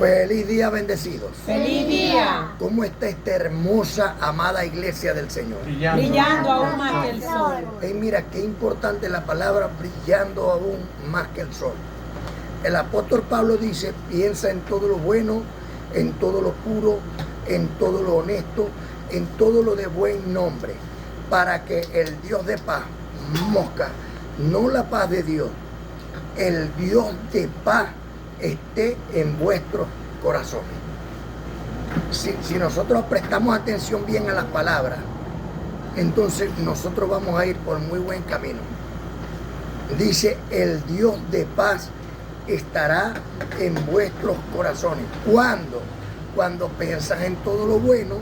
Feliz día, bendecidos. ¡Feliz día! ¿Cómo está esta hermosa, amada iglesia del Señor? Brillando aún más que el sol. Y mira, qué importante la palabra brillando aún más que el sol. El apóstol Pablo dice, piensa en todo lo bueno, en todo lo puro, en todo lo honesto, en todo lo de buen nombre, para que el Dios de paz, mosca, no la paz de Dios, el Dios de paz esté en vuestros corazones. Si nosotros prestamos atención bien a las palabras, entonces nosotros vamos a ir por muy buen camino. Dice, el Dios de paz estará en vuestros corazones. ¿Cuándo? Cuando piensas en todo lo bueno,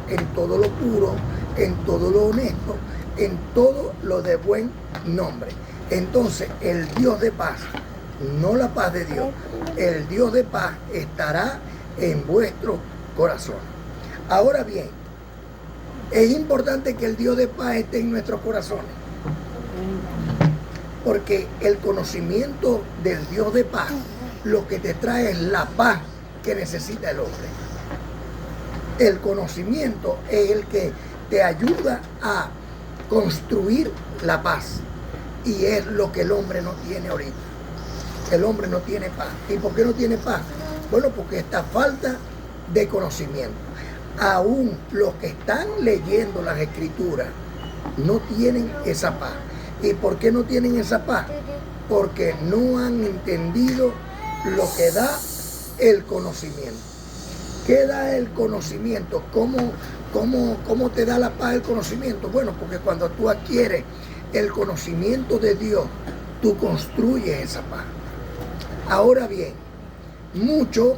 en todo lo puro, en todo lo honesto, en todo lo de buen nombre. Entonces, el Dios de paz, no la paz de Dios, el Dios de paz estará en vuestro corazón. Ahora bien, es importante que el Dios de paz esté en nuestros corazones, porque el conocimiento del Dios de paz lo que te trae es la paz que necesita el hombre. El conocimiento es el que te ayuda a construir la paz, y es lo que el hombre no tiene ahorita. El hombre no tiene paz. ¿Y por qué no tiene paz? Bueno, porque esta falta de conocimiento. Aún los que están leyendo las escrituras no tienen esa paz. ¿Y por qué no tienen esa paz? Porque no han entendido lo que da el conocimiento. ¿Qué da el conocimiento? ¿Cómo te da la paz el conocimiento? Bueno, porque cuando tú adquieres el conocimiento de Dios, tú construyes esa paz. Ahora bien, muchos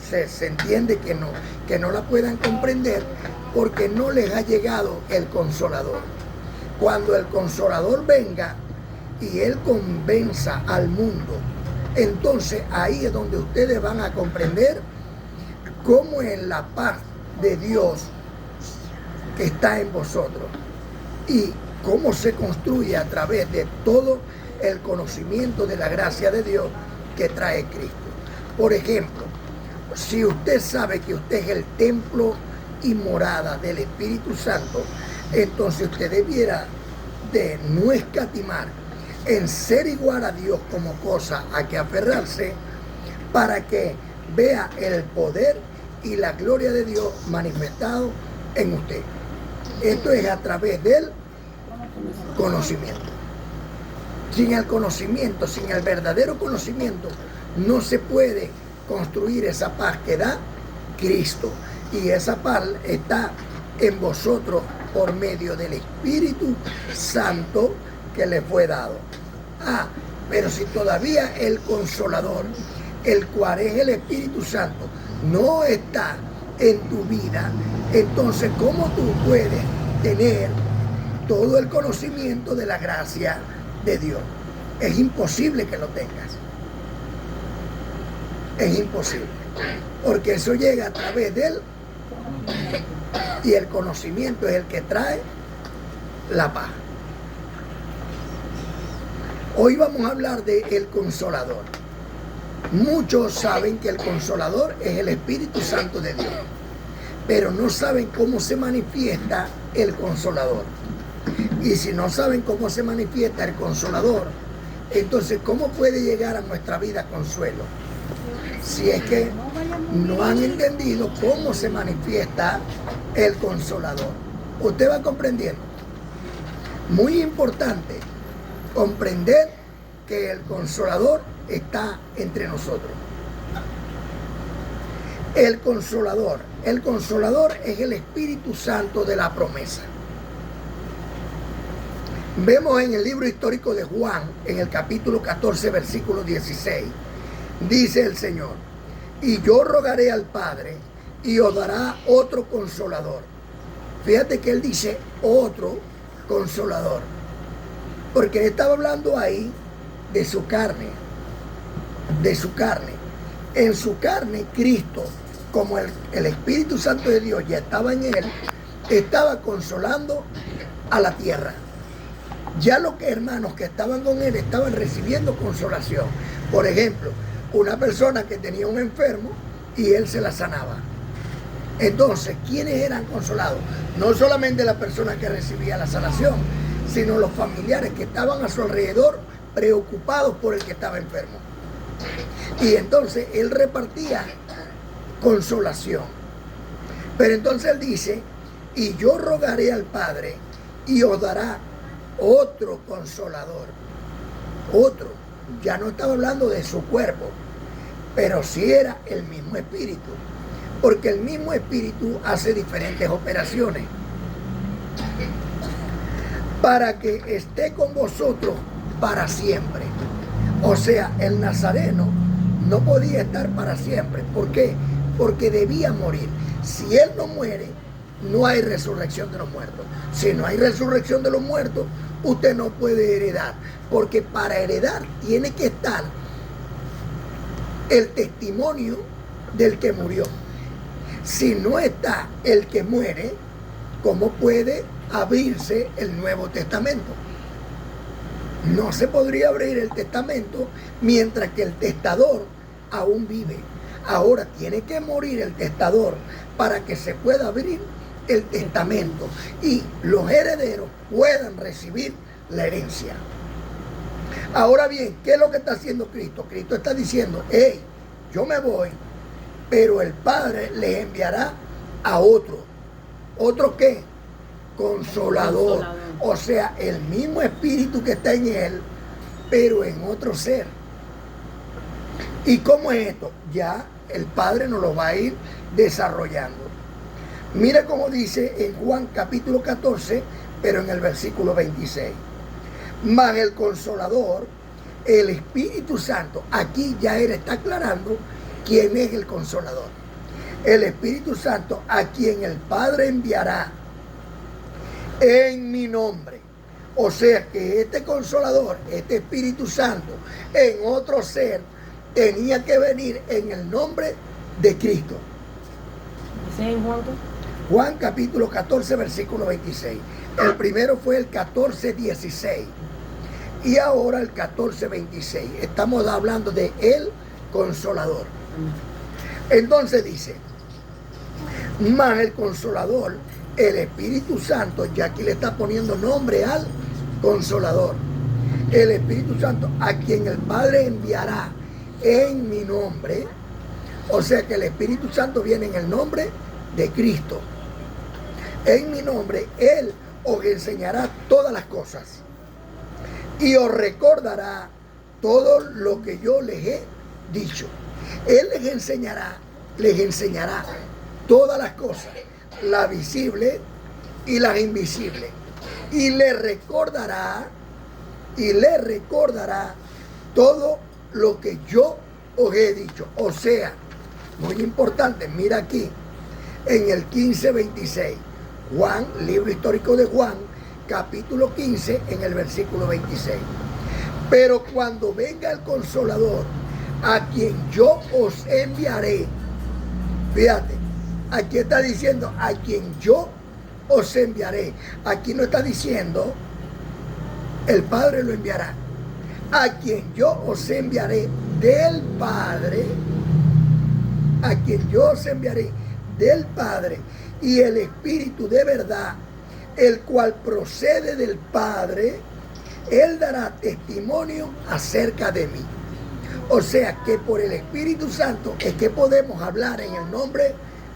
se entiende que no la puedan comprender porque no les ha llegado el Consolador. Cuando el Consolador venga y Él convenza al mundo, entonces ahí es donde ustedes van a comprender cómo es la paz de Dios que está en vosotros y cómo se construye a través de todo el conocimiento de la gracia de Dios que trae Cristo. Por ejemplo, si usted sabe que usted es el templo y morada del Espíritu Santo, entonces usted debiera de no escatimar en ser igual a Dios como cosa a que aferrarse, para que vea el poder y la gloria de Dios manifestado en usted. Esto es a través del conocimiento. Sin el conocimiento, sin el verdadero conocimiento, no se puede construir esa paz que da Cristo. Y esa paz está en vosotros por medio del Espíritu Santo que le fue dado. Pero si todavía el Consolador, el cual es el Espíritu Santo, no está en tu vida, entonces ¿cómo tú puedes tener todo el conocimiento de la gracia de Dios? Es imposible que lo tengas. Es imposible. Porque eso llega a través de Él. Y el conocimiento es el que trae la paz. Hoy vamos a hablar del Consolador. Muchos saben que el Consolador es el Espíritu Santo de Dios, pero no saben cómo se manifiesta el Consolador. Y si no saben cómo se manifiesta el Consolador, entonces ¿cómo puede llegar a nuestra vida consuelo? Si es que no han entendido cómo se manifiesta el Consolador. Usted va comprendiendo. Muy importante comprender que el Consolador está entre nosotros. El Consolador es el Espíritu Santo de la promesa. Vemos en el libro histórico de Juan, en el capítulo 14, versículo 16, dice el Señor: y yo rogaré al Padre y os dará otro Consolador. Fíjate que Él dice otro Consolador, porque Él estaba hablando ahí de su carne, de su carne. En su carne, Cristo, como el Espíritu Santo de Dios ya estaba en Él, estaba consolando a la tierra. Ya los hermanos que estaban con Él estaban recibiendo consolación. Por ejemplo, una persona que tenía un enfermo y él se la sanaba. Entonces, ¿quiénes eran consolados? No solamente la persona que recibía la sanación, sino los familiares que estaban a su alrededor preocupados por el que estaba enfermo. Y entonces él repartía consolación. Pero entonces él dice, y yo rogaré al Padre y os dará otro consolador. Otro. Ya no estaba hablando de su cuerpo, pero sí era el mismo espíritu. Porque el mismo espíritu hace diferentes operaciones. Para que esté con vosotros para siempre. O sea, el nazareno no podía estar para siempre. ¿Por qué? Porque debía morir. Si él no muere, no hay resurrección de los muertos. Si no hay resurrección de los muertos, usted no puede heredar. Porque para heredar tiene que estar el testimonio del que murió. Si no está el que muere, ¿cómo puede abrirse el Nuevo Testamento? No se podría abrir el testamento mientras que el testador aún vive. Ahora tiene que morir el testador para que se pueda abrir el testamento y los herederos puedan recibir la herencia. Ahora bien, ¿qué es lo que está haciendo Cristo? Cristo está diciendo, hey, yo me voy, pero el Padre les enviará a otro. ¿Otro qué? Consolador. O sea, el mismo espíritu que está en él, pero en otro ser. ¿Y cómo es esto? Ya el Padre nos lo va a ir desarrollando. Mira cómo dice en Juan capítulo 14, pero en el versículo 26. Mas el Consolador, el Espíritu Santo, aquí ya él está aclarando quién es el Consolador. El Espíritu Santo, a quien el Padre enviará en mi nombre. O sea que este Consolador, este Espíritu Santo, en otro ser, tenía que venir en el nombre de Cristo. ¿Dice en Juan? Juan capítulo 14, versículo 26. El primero fue el 14, 16. Y ahora el 14, 26. Estamos hablando de el Consolador. Entonces dice, mas el Consolador, el Espíritu Santo, ya aquí le está poniendo nombre al Consolador. El Espíritu Santo, a quien el Padre enviará en mi nombre. O sea que el Espíritu Santo viene en el nombre de Cristo. En mi nombre, Él os enseñará todas las cosas y os recordará todo lo que yo les he dicho. Él les enseñará todas las cosas, las visibles y las invisibles. Y les recordará todo lo que yo os he dicho. O sea, muy importante, mira aquí, en el 15:26, Juan, libro histórico de Juan, capítulo 15, en el versículo 26. Pero cuando venga el Consolador, a quien yo os enviaré, fíjate, aquí está diciendo a quien yo os enviaré. Aquí no está diciendo el Padre lo enviará. A quien yo os enviaré del Padre, a quien yo os enviaré del Padre, y el Espíritu de verdad, el cual procede del Padre, Él dará testimonio acerca de mí. O sea que por el Espíritu Santo es que podemos hablar en el nombre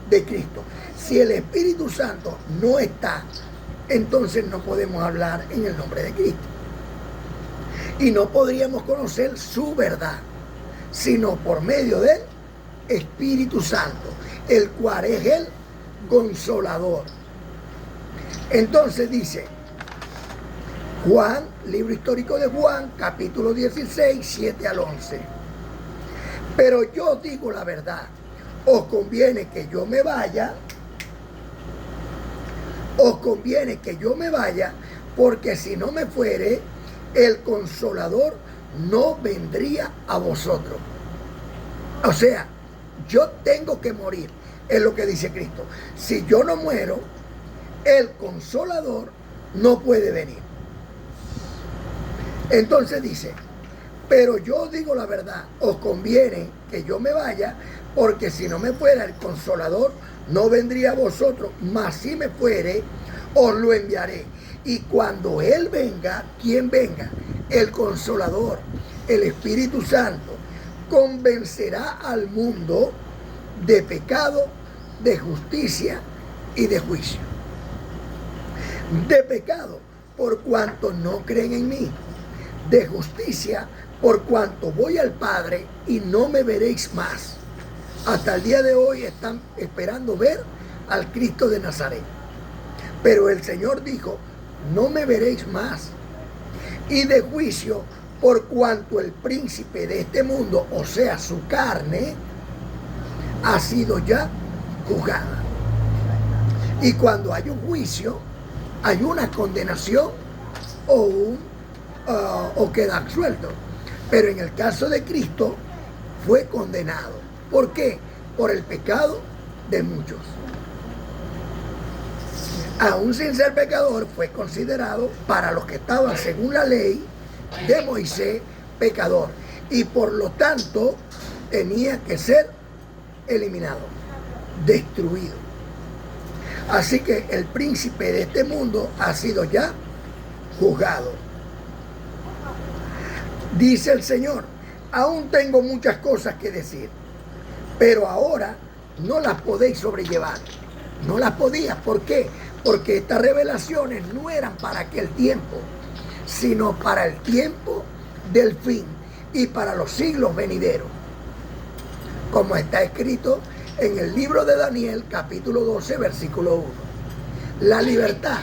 de Cristo. Si el Espíritu Santo no está, entonces no podemos hablar en el nombre de Cristo. Y no podríamos conocer su verdad, sino por medio del Espíritu Santo, el cual es el Consolador. Entonces dice Juan, libro histórico de Juan, capítulo 16, 7 al 11. Pero yo digo la verdad, os conviene que yo me vaya, porque si no me fuere, el Consolador no vendría a vosotros. O sea, yo tengo que morir, es lo que dice Cristo. Si yo no muero, el Consolador no puede venir. Entonces dice, pero yo digo la verdad, os conviene que yo me vaya, Porque si no me fuera el Consolador, no vendría a vosotros, mas si me fuere, os lo enviaré. Y cuando Él venga, ¿quién venga? El Consolador, el Espíritu Santo, convencerá al mundo de pecado, de justicia y de juicio. De pecado, por cuanto no creen en mí. De justicia, por cuanto voy al Padre y no me veréis más. Hasta el día de hoy están esperando ver al Cristo de Nazaret. Pero el Señor dijo, no me veréis más. Y de juicio, por cuanto el príncipe de este mundo, o sea, su carne, ha sido ya juzgada. Y cuando hay un juicio, hay una condenación o queda absuelto. Pero en el caso de Cristo, fue condenado. ¿Por qué? Por el pecado de muchos. Aún sin ser pecador, fue considerado para los que estaban según la ley de Moisés pecador. Y por lo tanto, tenía que ser eliminado, destruido. Así que el príncipe de este mundo ha sido ya juzgado. Dice el Señor, aún tengo muchas cosas que decir, pero ahora no las podéis sobrellevar. No las podías. ¿Por qué? Porque estas revelaciones no eran para aquel tiempo, sino para el tiempo del fin y para los siglos venideros. Como está escrito en el libro de Daniel, capítulo 12, versículo 1. La libertad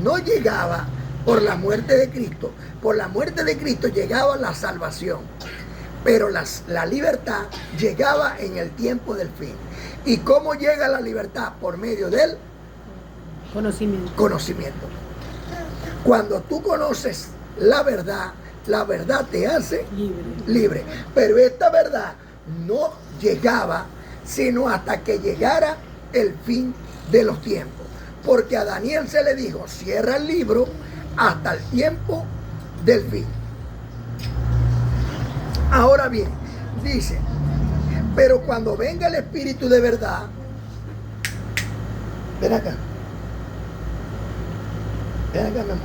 no llegaba por la muerte de Cristo. Por la muerte de Cristo llegaba la salvación. Pero la libertad llegaba en el tiempo del fin. ¿Y cómo llega la libertad? Por medio del conocimiento. Cuando tú conoces la verdad te hace libre. Pero esta verdad no llegaba sino hasta que llegara el fin de los tiempos. Porque a Daniel se le dijo, cierra el libro hasta el tiempo del fin. Ahora bien, dice, pero cuando venga el Espíritu de verdad, ven acá, mi amor,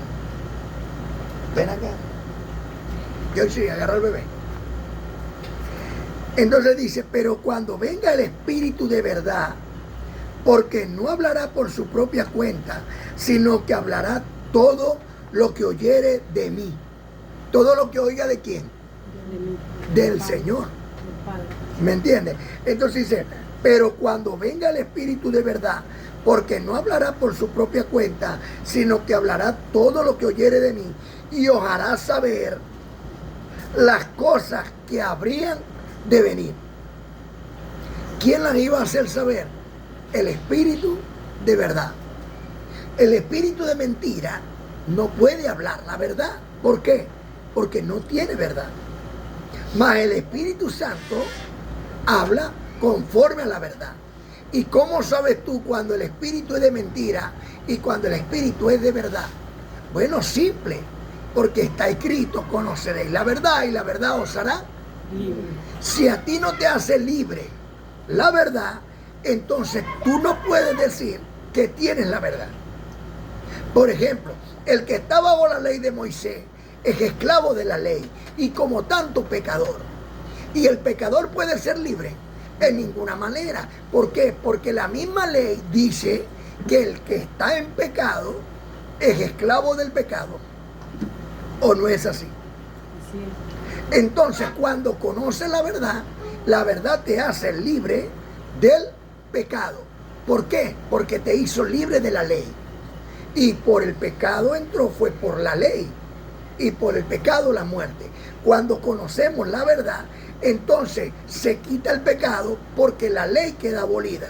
ven acá, yo sí, agarra al bebé. Entonces dice, pero cuando venga el Espíritu de verdad, porque no hablará por su propia cuenta, sino que hablará todo lo que oyere de mí. Todo lo que oiga ¿de quién? Del Señor. ¿Me entiendes? Entonces dice, pero cuando venga el Espíritu de verdad, porque no hablará por su propia cuenta, sino que hablará todo lo que oyere de mí, y os hará saber las cosas que habrían de venir. ¿Quién las iba a hacer saber? El Espíritu de verdad. El espíritu de mentira no puede hablar la verdad. ¿Por qué? Porque no tiene verdad. Mas el Espíritu Santo habla conforme a la verdad. ¿Y cómo sabes tú cuando el espíritu es de mentira y cuando el espíritu es de verdad? Bueno, simple, porque está escrito, conoceréis la verdad y la verdad os hará libre. Si a ti no te hace libre la verdad, entonces tú no puedes decir que tienes la verdad. Por ejemplo, el que está bajo la ley de Moisés es esclavo de la ley y como tanto pecador. ¿Y el pecador puede ser libre? En ninguna manera. ¿Por qué? Porque la misma ley dice que el que está en pecado es esclavo del pecado. ¿O no es así? Sí. Entonces, cuando conoces la verdad te hace libre del pecado. ¿Por qué? Porque te hizo libre de la ley. Y por el pecado entró, fue por la ley. Y por el pecado la muerte. Cuando conocemos la verdad, entonces se quita el pecado porque la ley queda abolida.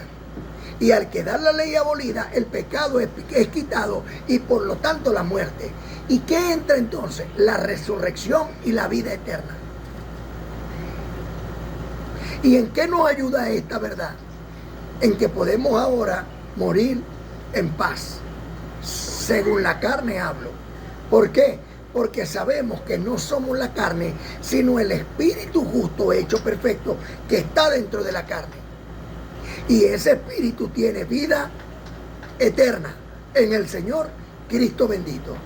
Y al quedar la ley abolida, el pecado es quitado y por lo tanto la muerte. ¿Y qué entra entonces? La resurrección y la vida eterna. ¿Y en qué nos ayuda esta verdad? En que podemos ahora morir en paz. Según la carne hablo. ¿Por qué? Porque sabemos que no somos la carne, sino el Espíritu justo hecho perfecto que está dentro de la carne. Y ese espíritu tiene vida eterna en el Señor Cristo bendito.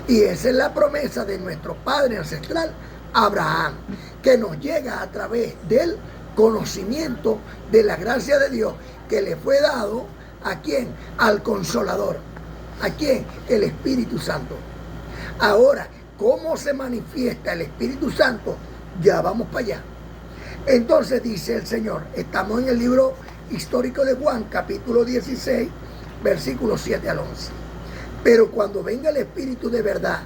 Y esa es la promesa de nuestro Padre ancestral, Abraham, que nos llega a través del conocimiento de la gracia de Dios que le fue dado ¿a quién? Al Consolador. ¿A quién? El Espíritu Santo. Ahora, ¿cómo se manifiesta el Espíritu Santo? Ya vamos para allá. Entonces dice el Señor, estamos en el libro histórico de Juan, capítulo 16, versículos 7 al 11. Pero cuando venga el Espíritu de verdad,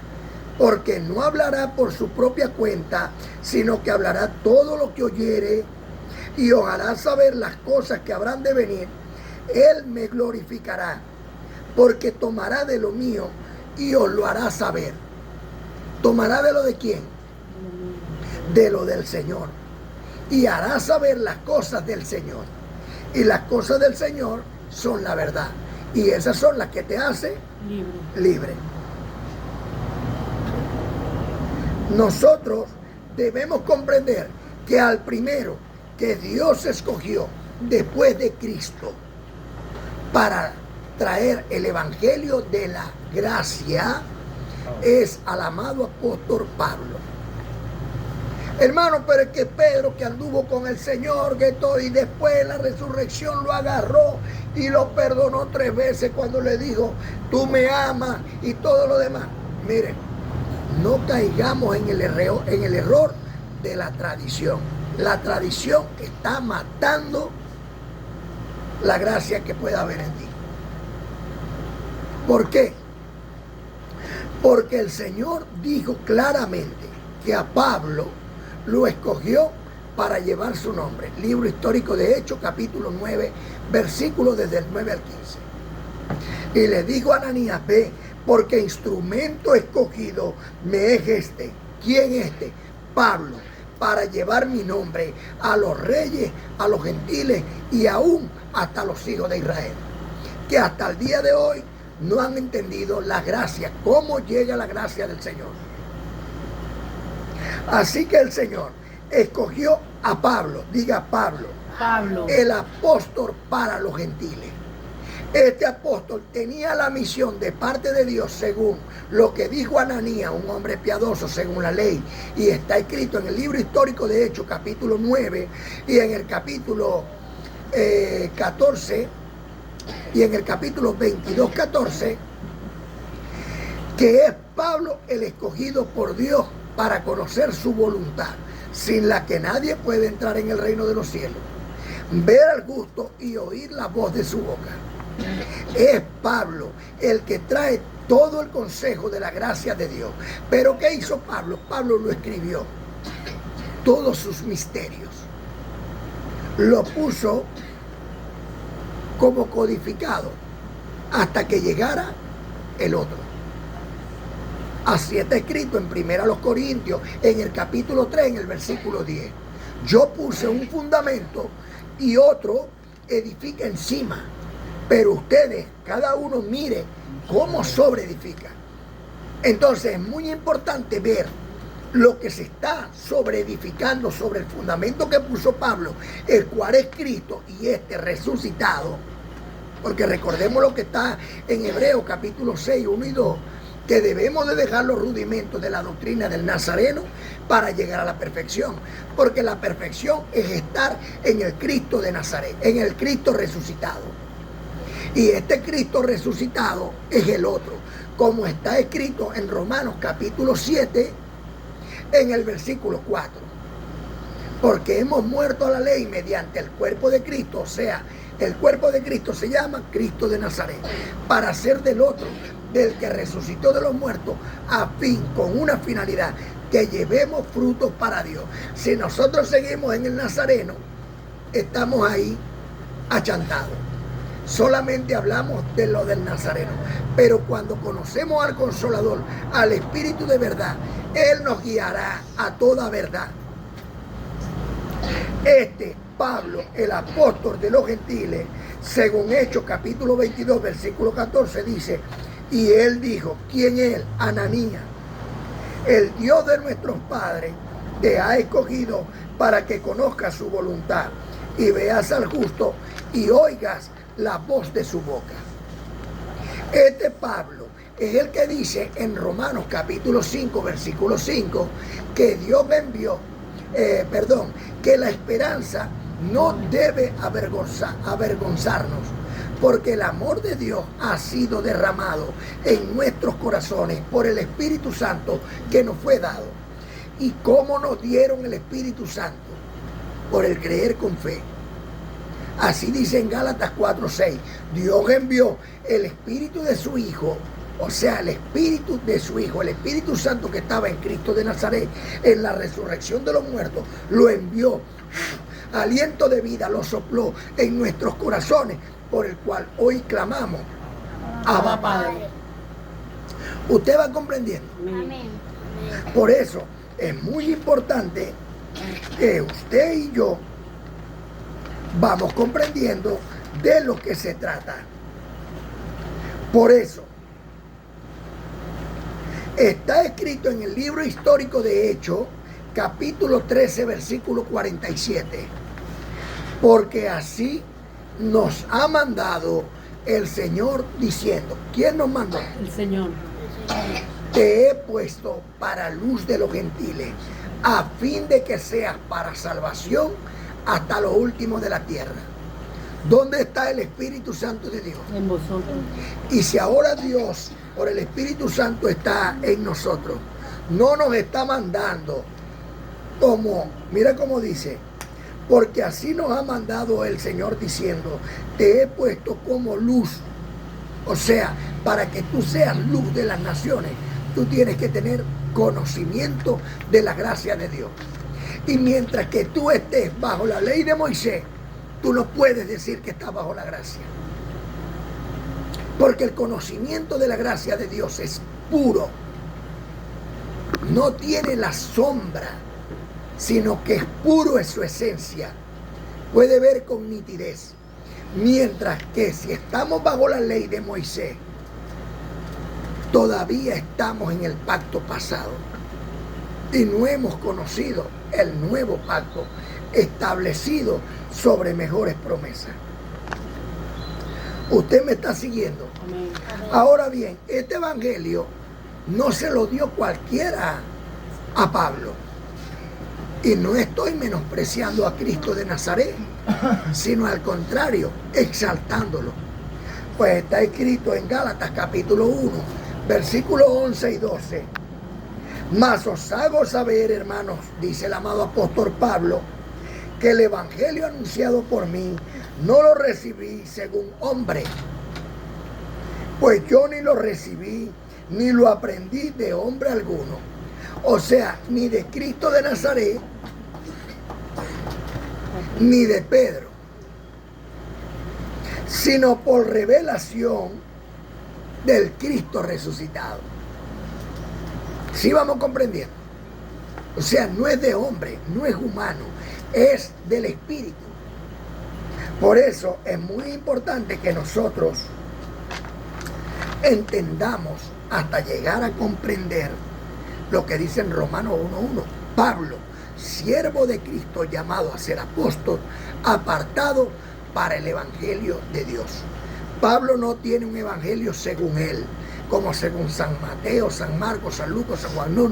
porque no hablará por su propia cuenta, sino que hablará todo lo que oyere y os hará saber las cosas que habrán de venir, Él me glorificará, porque tomará de lo mío y os lo hará saber. ¿Tomará de lo de quién? De lo del Señor. Y hará saber las cosas del Señor. Y las cosas del Señor son la verdad. Y esas son las que te hacen libre. Nosotros debemos comprender que al primero que Dios escogió después de Cristo para traer el evangelio de la gracia es al amado apóstol Pablo. Hermano, pero es que Pedro, que anduvo con el Señor, que todo, y después la resurrección lo agarró y lo perdonó 3 veces cuando le dijo, tú me amas y todo lo demás. Miren, no caigamos en el error de la tradición. La tradición está matando la gracia que pueda haber en ti. ¿Por qué? Porque el Señor dijo claramente que a Pablo lo escogió para llevar su nombre. Libro histórico de Hechos, capítulo 9, versículos desde el 9 al 15. Y le dijo a Ananías, ve, porque instrumento escogido me es este. ¿Quién es este? Pablo, para llevar mi nombre a los reyes, a los gentiles y aún hasta los hijos de Israel. Que hasta el día de hoy no han entendido la gracia, cómo llega la gracia del Señor. Así que el Señor escogió a Pablo, diga Pablo, el apóstol para los gentiles. Este apóstol tenía la misión de parte de Dios según lo que dijo Ananías, un hombre piadoso según la ley, y está escrito en el libro histórico de Hechos, capítulo 9, y en el capítulo 14, y en el capítulo 22, 14, que es Pablo el escogido por Dios para conocer su voluntad, sin la que nadie puede entrar en el reino de los cielos, ver al justo y oír la voz de su boca. Es Pablo el que trae todo el consejo de la gracia de Dios. Pero ¿qué hizo Pablo? Pablo lo escribió, todos sus misterios. Lo puso como codificado hasta que llegara el otro. Así está escrito en 1 Corintios, en el capítulo 3, en el versículo 10. Yo puse un fundamento y otro edifica encima. Pero ustedes, cada uno mire cómo sobreedifica. Entonces es muy importante ver lo que se está sobreedificando sobre el fundamento que puso Pablo, el cual es Cristo y este resucitado. Porque recordemos lo que está en Hebreos capítulo 6, 1 y 2, que debemos de dejar los rudimentos de la doctrina del Nazareno para llegar a la perfección. Porque la perfección es estar en el Cristo de Nazaret, en el Cristo resucitado. Y este Cristo resucitado es el otro, como está escrito en Romanos capítulo 7, en el versículo 4. Porque hemos muerto a la ley mediante el cuerpo de Cristo, o sea, el cuerpo de Cristo se llama Cristo de Nazaret, para ser del otro, del que resucitó de los muertos, a fin, con una finalidad, que llevemos frutos para Dios. Si nosotros seguimos en el Nazareno, estamos ahí achantados. Solamente hablamos de lo del Nazareno. Pero cuando conocemos al Consolador, al Espíritu de verdad, Él nos guiará a toda verdad. Este Pablo, el apóstol de los gentiles, según Hechos capítulo 22, versículo 14, dice, y él dijo, ¿quién es él? Ananías, el Dios de nuestros padres te ha escogido para que conozcas su voluntad y veas al justo y oigas la voz de su boca. Este Pablo es el que dice en Romanos capítulo 5, versículo 5, que Dios me envió, que la esperanza no debe avergonzarnos, porque el amor de Dios ha sido derramado en nuestros corazones por el Espíritu Santo que nos fue dado. ¿Y cómo nos dieron el Espíritu Santo? Por el creer con fe. Así dice en Gálatas 4:6, Dios envió el Espíritu de su Hijo, o sea, el Espíritu de su Hijo, el Espíritu Santo que estaba en Cristo de Nazaret, en la resurrección de los muertos, lo envió, aliento de vida, lo sopló en nuestros corazones, por el cual hoy clamamos, Abba Padre. ¿Usted va comprendiendo? Amén. Por eso es muy importante que usted y yo vamos comprendiendo de lo que se trata. Por eso está escrito en el libro histórico de Hechos, capítulo 13, versículo 47. Porque así nos ha mandado el Señor diciendo. ¿Quién nos mandó? El Señor. Te he puesto para luz de los gentiles, a fin de que seas para salvación hasta lo último de la tierra. ¿Dónde está el Espíritu Santo de Dios? En vosotros. Y si ahora Dios, por el Espíritu Santo, está en nosotros, no nos está mandando como, mira cómo dice, porque así nos ha mandado el Señor diciendo, te he puesto como luz. O sea, para que tú seas luz de las naciones, tú tienes que tener conocimiento de la gracia de Dios. Y mientras que tú estés bajo la ley de Moisés, tú no puedes decir que estás bajo la gracia. Porque el conocimiento de la gracia de Dios es puro. No tiene la sombra, sino que es puro en su esencia. Puede ver con nitidez. Mientras que si estamos bajo la ley de Moisés, todavía estamos en el pacto pasado. Y no hemos conocido el nuevo pacto establecido sobre mejores promesas. ¿Usted me está siguiendo? Amén. Ahora bien, este evangelio no se lo dio cualquiera a Pablo. Y no estoy menospreciando a Cristo de Nazaret, sino al contrario, exaltándolo. Pues está escrito en Gálatas capítulo 1, versículos 11 y 12. Mas os hago saber, hermanos, dice el amado apóstol Pablo, que el evangelio anunciado por mí no lo recibí según hombre, pues yo ni lo recibí ni lo aprendí de hombre alguno, o sea, ni de Cristo de Nazaret ni de Pedro, sino por revelación del Cristo resucitado. ¿Sí vamos comprendiendo? O sea, no es de hombre, no es humano, es del Espíritu. Por eso es muy importante que nosotros entendamos hasta llegar a comprender lo que dice en Romanos 1:1. Pablo, siervo de Cristo, llamado a ser apóstol, apartado para el evangelio de Dios. Pablo no tiene un evangelio según él, como según San Mateo, San Marcos, San Lucas, San Juan. No.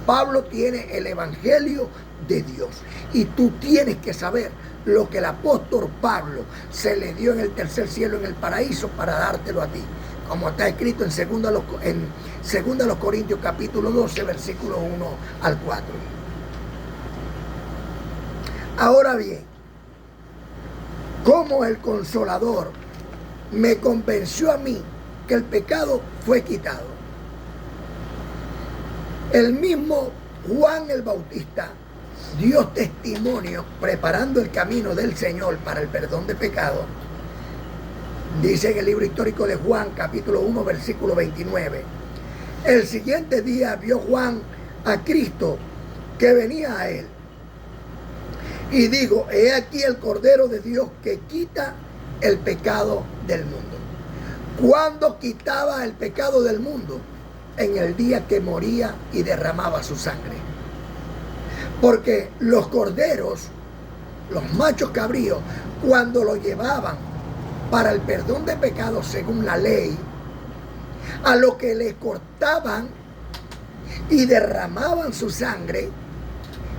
Pablo tiene el evangelio de Dios. Y tú tienes que saber lo que el apóstol Pablo se le dio en el tercer cielo, en el paraíso, para dártelo a ti. Como está escrito en 2 Corintios capítulo 12, versículo 1 al 4. Ahora bien, como el Consolador me convenció a mí que el pecado fue quitado. El mismo Juan el Bautista dio testimonio preparando el camino del Señor para el perdón de pecados. Dice en el libro histórico de Juan, capítulo 1, versículo 29. El siguiente día vio Juan a Cristo que venía a él. Y digo, he aquí el Cordero de Dios que quita el pecado del mundo. ¿Cuándo quitaba el pecado del mundo? En el día que moría y derramaba su sangre. Porque los corderos los machos cabríos, cuando lo llevaban para el perdón de pecados según la ley, a lo que le cortaban y derramaban su sangre,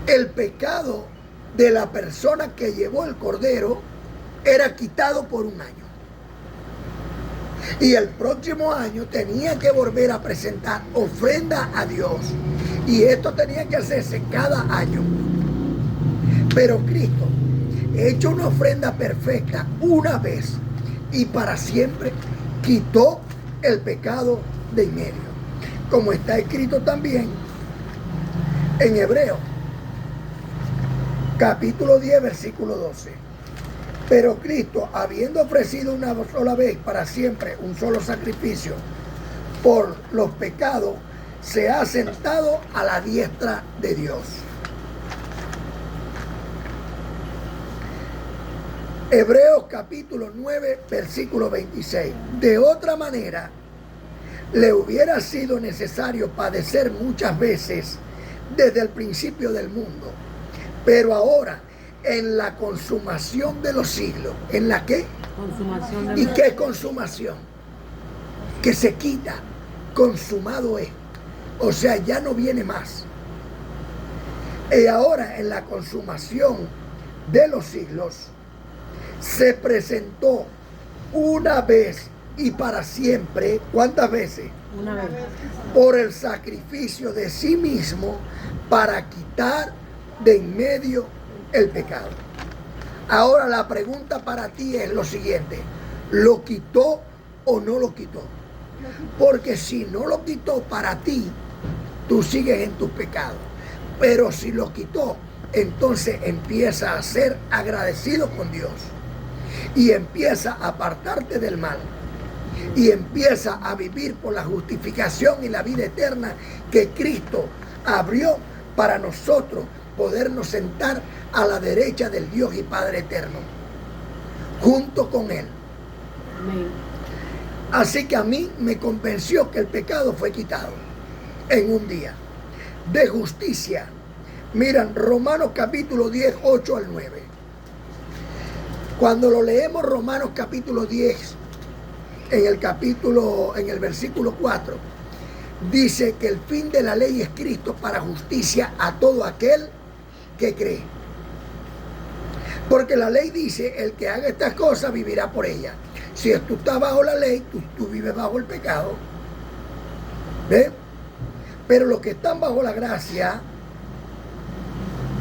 el pecado de la persona que llevó el cordero era quitado por un año. Y el próximo año tenía que volver a presentar ofrenda a Dios. Y esto tenía que hacerse cada año. Pero Cristo, hecho una ofrenda perfecta una vez y para siempre, quitó el pecado de en medio. Como está escrito también en Hebreos, capítulo 10, versículo 12. Pero Cristo, habiendo ofrecido una sola vez para siempre un solo sacrificio por los pecados, se ha sentado a la diestra de Dios. Hebreos capítulo 9, versículo 26. De otra manera, le hubiera sido necesario padecer muchas veces desde el principio del mundo. Pero ahora, en la consumación de los siglos. ¿En la qué? Consumación de ¿Y qué es consumación? Que se quita. Consumado es. O sea, ya no viene más. Y ahora, en la consumación de los siglos, se presentó una vez y para siempre. ¿Cuántas veces? Una vez. Por el sacrificio de sí mismo para quitar de en medio el pecado. Ahora la pregunta para ti es lo siguiente: ¿lo quitó o no lo quitó? Porque si no lo quitó para ti, tú sigues en tus pecados. Pero si lo quitó, entonces empieza a ser agradecido con Dios y empieza a apartarte del mal y empieza a vivir por la justificación y la vida eterna que Cristo abrió para nosotros podernos sentar a la derecha del Dios y Padre eterno, junto con Él. Amén. Así que a mí me convenció que el pecado fue quitado en un día. De justicia. Miran, Romanos capítulo 10, 8 al 9. Cuando lo leemos Romanos capítulo 10, en el versículo 4, dice que el fin de la ley es Cristo para justicia a todo aquel que cree. Porque la ley dice, el que haga estas cosas vivirá por ella. Si tú estás bajo la ley, tú vives bajo el pecado. ¿Ves? Pero los que están bajo la gracia,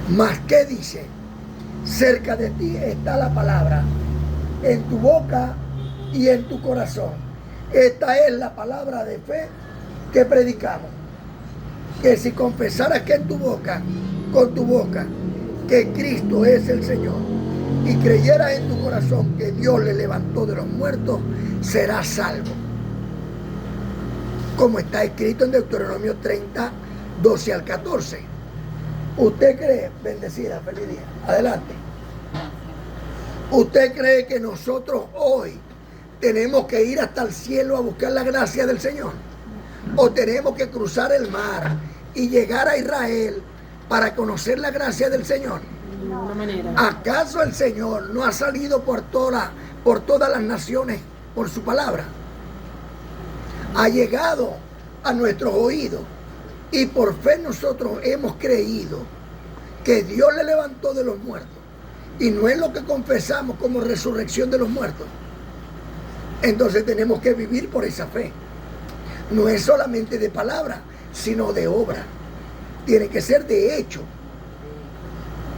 más que dice, cerca de ti está la palabra, en tu boca y en tu corazón. Esta es la palabra de fe que predicamos. Que si confesaras que en tu boca, con tu boca, que Cristo es el Señor, y creyeras en tu corazón que Dios le levantó de los muertos, serás salvo. Como está escrito en Deuteronomio 30, 12 al 14. ¿Usted cree? Bendecida, feliz día. Adelante. ¿Usted cree que nosotros hoy tenemos que ir hasta el cielo a buscar la gracia del Señor? ¿O tenemos que cruzar el mar y llegar a Israel para conocer la gracia del Señor? De ninguna manera. ¿Acaso el Señor no ha salido por todas las naciones por su palabra? Ha llegado a nuestros oídos y por fe nosotros hemos creído que Dios le levantó de los muertos. Y no es lo que confesamos como resurrección de los muertos. Entonces tenemos que vivir por esa fe. No es solamente de palabra, sino de obra. Tiene que ser de hecho.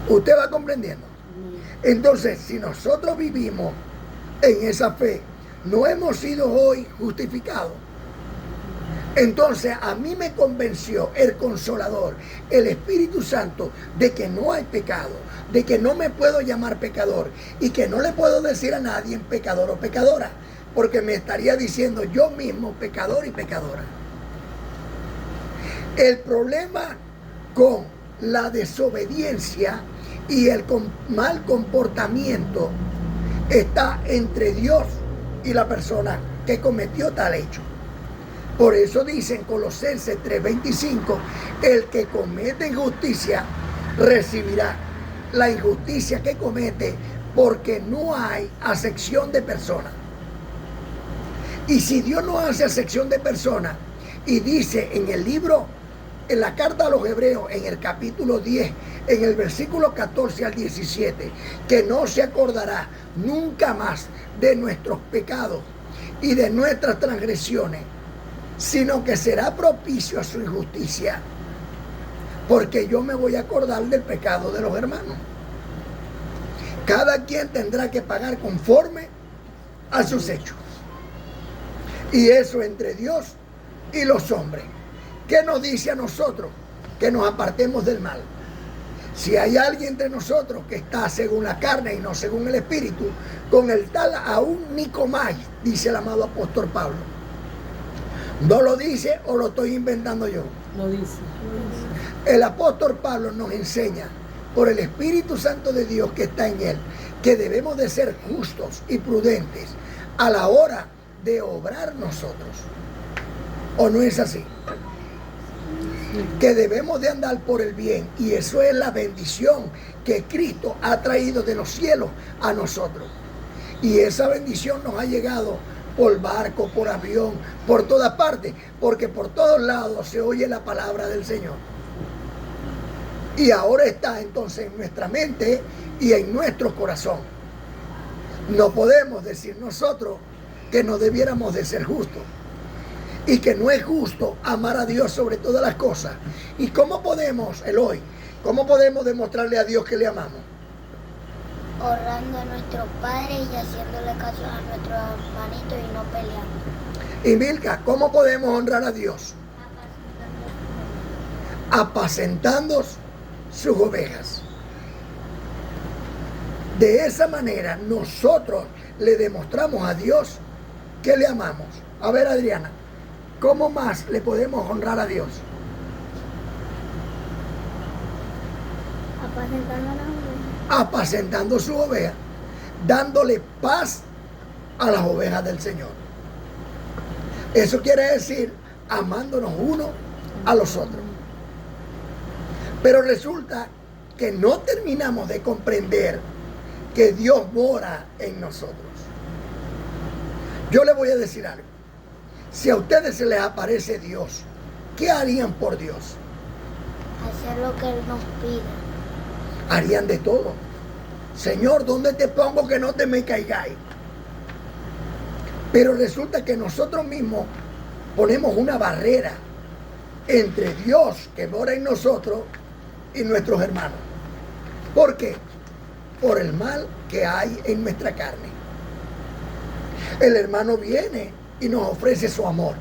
¿Usted va comprendiendo? Entonces, si nosotros vivimos en esa fe, no hemos sido hoy justificados. Entonces, a mí me convenció el Consolador, el Espíritu Santo, de que no hay pecado, de que no me puedo llamar pecador y que no le puedo decir a nadie pecador o pecadora, porque me estaría diciendo yo mismo pecador y pecadora. El problema con la desobediencia y el mal comportamiento está entre Dios y la persona que cometió tal hecho. Por eso dice en Colosenses 3:25, el que comete injusticia recibirá la injusticia que comete, porque no hay acepción de personas. Y si Dios no hace acepción de personas, y dice en el libro, en la carta a los Hebreos, en el capítulo 10, en el versículo 14 al 17, que no se acordará nunca más de nuestros pecados y de nuestras transgresiones, sino que será propicio a su injusticia, porque yo me voy a acordar del pecado de los hermanos. Cada quien tendrá que pagar conforme a sus hechos. Y eso entre Dios y los hombres. ¿Qué nos dice a nosotros? Que nos apartemos del mal. Si hay alguien entre nosotros que está según la carne y no según el espíritu, con el tal aún ni comáis, dice el amado apóstol Pablo. ¿No lo dice o lo estoy inventando yo? Lo dice. El apóstol Pablo nos enseña por el Espíritu Santo de Dios que está en él, que debemos de ser justos y prudentes a la hora de obrar nosotros. ¿O no es así? Que debemos de andar por el bien, y eso es la bendición que Cristo ha traído de los cielos a nosotros. Y esa bendición nos ha llegado por barco, por avión, por todas partes, porque por todos lados se oye la palabra del Señor. Y ahora está entonces en nuestra mente y en nuestro corazón. No podemos decir nosotros que no debiéramos de ser justos y que no es justo amar a Dios sobre todas las cosas. ¿Y cómo podemos, Eloy, cómo podemos demostrarle a Dios que le amamos? Honrando a nuestros padres y haciéndole caso a nuestros hermanitos y no peleando. Y Milka, ¿cómo podemos honrar a Dios? Apacentando sus ovejas. De esa manera nosotros le demostramos a Dios que le amamos. A ver, Adriana, ¿cómo más le podemos honrar a Dios? Apacentando las ovejas. Apacentando su oveja, dándole paz a las ovejas del Señor. Eso quiere decir amándonos uno a los otros. Pero resulta que no terminamos de comprender que Dios mora en nosotros. Yo le voy a decir algo. Si a ustedes se les aparece Dios, ¿qué harían por Dios? Hacer lo que Él nos pide. Harían de todo. Señor, ¿dónde te pongo que no te me caigáis? Pero resulta que nosotros mismos ponemos una barrera entre Dios que mora en nosotros y nuestros hermanos. ¿Por qué? Por el mal que hay en nuestra carne. El hermano viene y nos ofrece su amor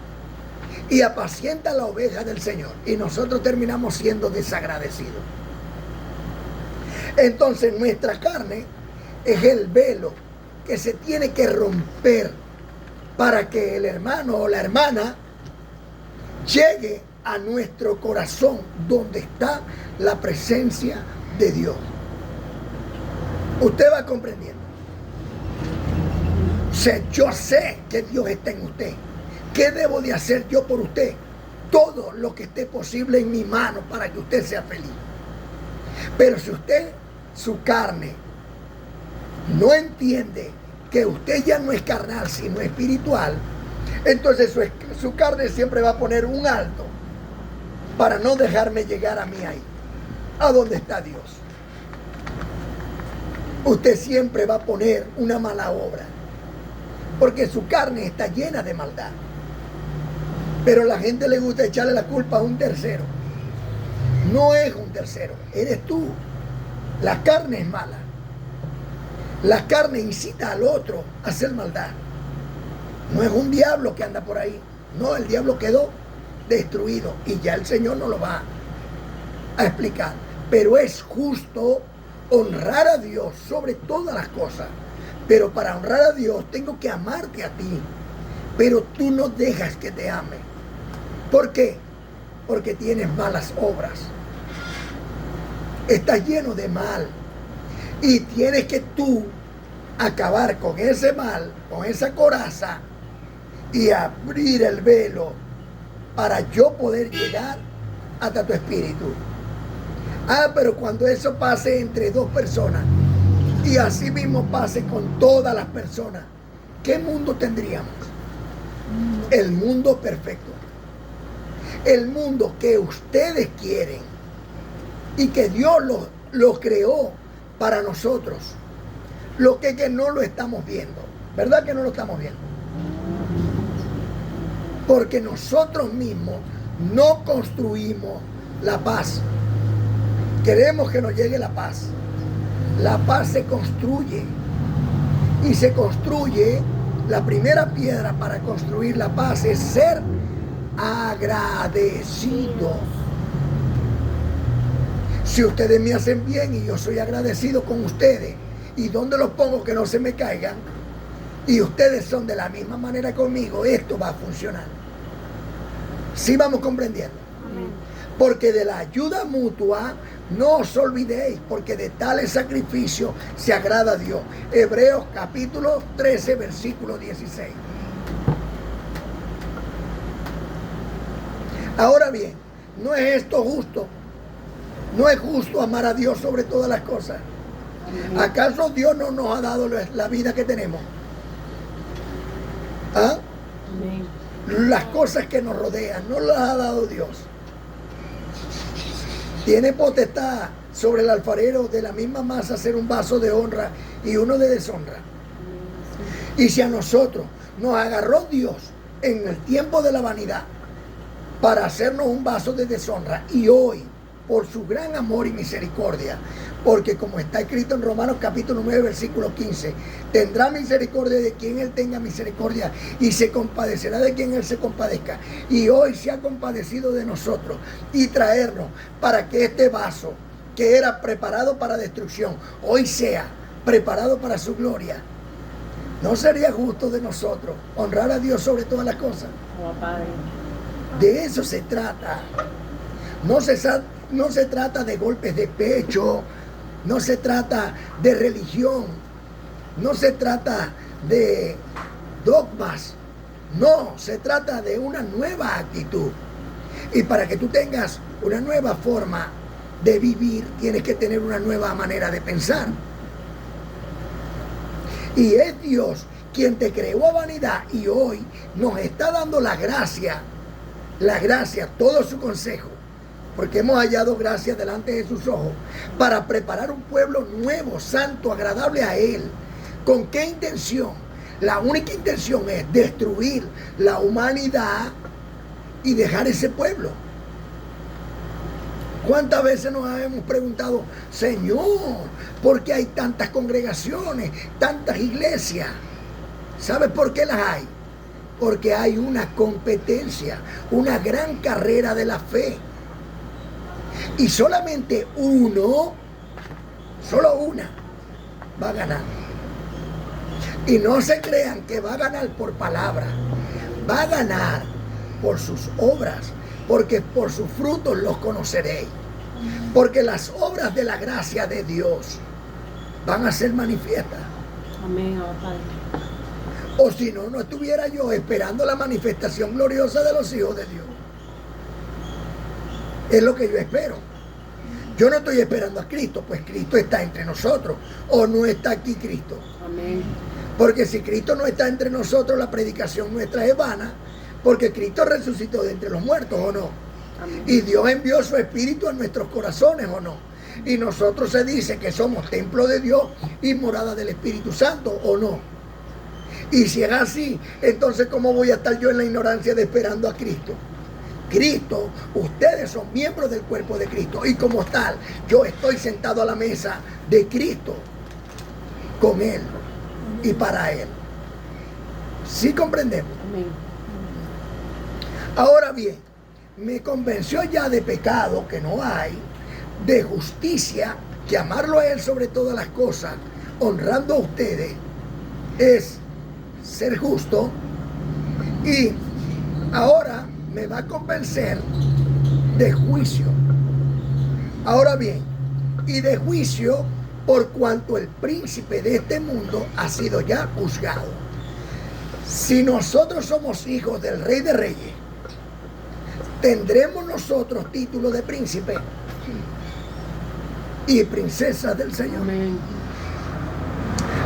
y apacienta la oveja del Señor, y nosotros terminamos siendo desagradecidos. Entonces nuestra carne es el velo que se tiene que romper para que el hermano o la hermana llegue a nuestro corazón, donde está la presencia de Dios. Usted va comprendiendo. O sea, yo sé que Dios está en usted. ¿Qué debo de hacer yo por usted? Todo lo que esté posible en mi mano para que usted sea feliz. Pero si usted, su carne, no entiende que usted ya no es carnal, sino espiritual, entonces su carne siempre va a poner un alto para no dejarme llegar a mí ahí, a donde está Dios. Usted siempre va a poner una mala obra, porque su carne está llena de maldad. Pero a la gente le gusta echarle la culpa a un tercero. No es un tercero, eres tú. La carne es mala. La carne incita al otro a hacer maldad. No es un diablo que anda por ahí. No, el diablo quedó destruido y ya el Señor nos lo va a explicar. Pero es justo honrar a Dios sobre todas las cosas. Pero para honrar a Dios tengo que amarte a ti. Pero tú no dejas que te ame. ¿Por qué? Porque tienes malas obras. Estás lleno de mal. Y tienes que tú acabar con ese mal, con esa coraza, y abrir el velo para yo poder llegar hasta tu espíritu. Pero cuando eso pase entre dos personas y así mismo pase con todas las personas, ¿qué mundo tendríamos? El mundo perfecto. El mundo que ustedes quieren y que Dios lo creó para nosotros. Lo que no lo estamos viendo. ¿Verdad que no lo estamos viendo? Porque nosotros mismos no construimos la paz. Queremos que nos llegue la paz. La paz se construye. Y se construye, la primera piedra para construir la paz es ser agradecido. Si ustedes me hacen bien y yo soy agradecido con ustedes, ¿y dónde los pongo que no se me caigan? Y ustedes son de la misma manera conmigo, esto va a funcionar. ¿Sí vamos comprendiendo? Amén. Porque de la ayuda mutua no os olvidéis, porque de tales sacrificios se agrada a Dios. Hebreos capítulo 13, versículo 16. Ahora bien, ¿no es esto justo? ¿No es justo amar a Dios sobre todas las cosas? ¿Acaso Dios no nos ha dado la vida que tenemos? ¿Ah? Amén. Las cosas que nos rodean, no las ha dado Dios. Tiene potestad sobre el alfarero de la misma masa hacer un vaso de honra y uno de deshonra. Y si a nosotros nos agarró Dios en el tiempo de la vanidad para hacernos un vaso de deshonra, y hoy, por su gran amor y misericordia, porque como está escrito en Romanos capítulo 9, versículo 15, tendrá misericordia de quien Él tenga misericordia y se compadecerá de quien Él se compadezca. Y hoy se ha compadecido de nosotros y traernos para que este vaso que era preparado para destrucción, hoy sea preparado para su gloria. ¿No sería justo de nosotros honrar a Dios sobre todas las cosas? Oh, Padre. De eso se trata. No se trata de golpes de pecho, no se trata de religión, no se trata de dogmas, no, se trata de una nueva actitud. Y para que tú tengas una nueva forma de vivir, tienes que tener una nueva manera de pensar. Y es Dios quien te creó a vanidad y hoy nos está dando la gracia, todo su consejo. Porque hemos hallado gracia delante de sus ojos para preparar un pueblo nuevo, santo, agradable a Él. ¿Con qué intención? La única intención es destruir la humanidad y dejar ese pueblo. ¿Cuántas veces nos hemos preguntado, Señor, ¿por qué hay tantas congregaciones, tantas iglesias? ¿Sabes por qué las hay? Porque hay una competencia, una gran carrera de la fe. Y solamente solo una, va a ganar. Y no se crean que va a ganar por palabra, va a ganar por sus obras, porque por sus frutos los conoceréis. Porque las obras de la gracia de Dios van a ser manifiestas. Amén, oh, Padre. O si no, no estuviera yo esperando la manifestación gloriosa de los hijos de Dios. Es lo que yo espero. Yo no estoy esperando a Cristo, pues Cristo está entre nosotros. ¿O no está aquí Cristo? Amén. Porque si Cristo no está entre nosotros, la predicación nuestra es vana, porque Cristo resucitó de entre los muertos, ¿o no? Amén. Y Dios envió su Espíritu a nuestros corazones, ¿o no? Y nosotros se dice que somos templo de Dios y morada del Espíritu Santo, ¿o no? Y si es así, entonces ¿cómo voy a estar yo en la ignorancia de esperando a Cristo? Cristo, ustedes son miembros del cuerpo de Cristo y como tal, yo estoy sentado a la mesa de Cristo con Él y para Él. ¿Sí comprendemos? Amén. Ahora bien, me convenció ya de pecado que no hay, de justicia, que amarlo a Él sobre todas las cosas, honrando a ustedes, es ser justo. Y ahora me va a convencer de juicio. Ahora bien, y de juicio por cuanto el príncipe de este mundo ha sido ya juzgado. Si nosotros somos hijos del Rey de Reyes, ¿tendremos nosotros título de príncipe? y princesas del Señor. Amén.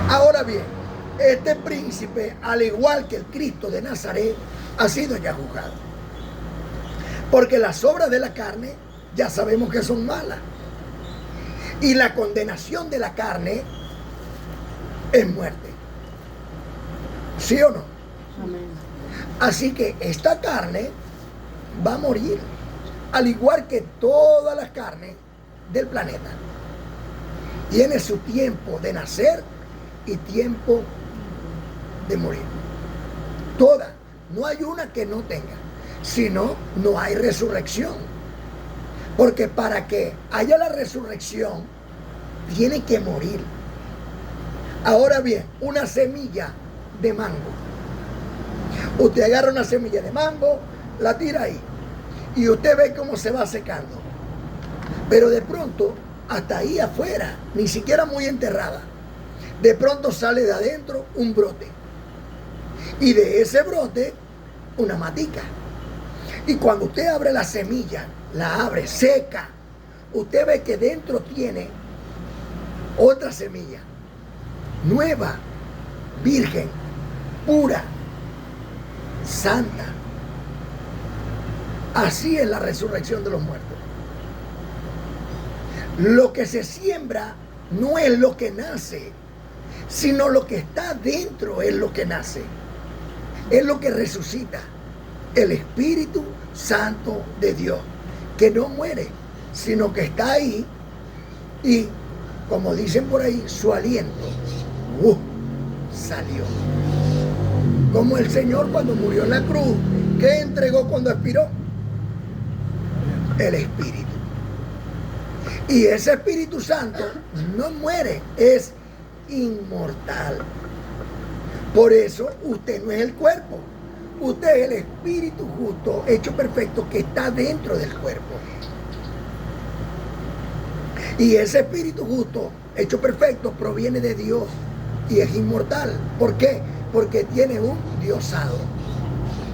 Ahora bien, este príncipe, al igual que el Cristo de Nazaret, ha sido ya juzgado. Porque las obras de la carne ya sabemos que son malas. Y la condenación de la carne es muerte. ¿Sí o no? Amén. Así que esta carne va a morir, al igual que todas las carnes del planeta. Tiene su tiempo de nacer y tiempo de morir. Todas. No hay una que no tenga. Si no, no hay resurrección. Porque para que haya la resurrección, tiene que morir. Ahora bien, una semilla de mango. Usted agarra una semilla de mango, la tira ahí. Y usted ve cómo se va secando. Pero de pronto, hasta ahí afuera, ni siquiera muy enterrada, de pronto sale de adentro un brote. Y de ese brote, una matica. Y cuando usted abre la semilla, la abre seca, usted ve que dentro tiene otra semilla, nueva, virgen, pura, santa. Así es la resurrección de los muertos. Lo que se siembra no es lo que nace, sino lo que está dentro es lo que nace. Es lo que resucita. El Espíritu Santo de Dios, que no muere, sino que está ahí y, como dicen por ahí, su aliento salió. Como el Señor cuando murió en la cruz, ¿qué entregó cuando expiró? El Espíritu. Y ese Espíritu Santo no muere, es inmortal. Por eso usted no es el cuerpo, usted es el Espíritu justo, hecho perfecto, que está dentro del cuerpo. Y ese Espíritu justo, hecho perfecto, proviene de Dios y es inmortal. ¿Por qué? Porque tiene un diosado,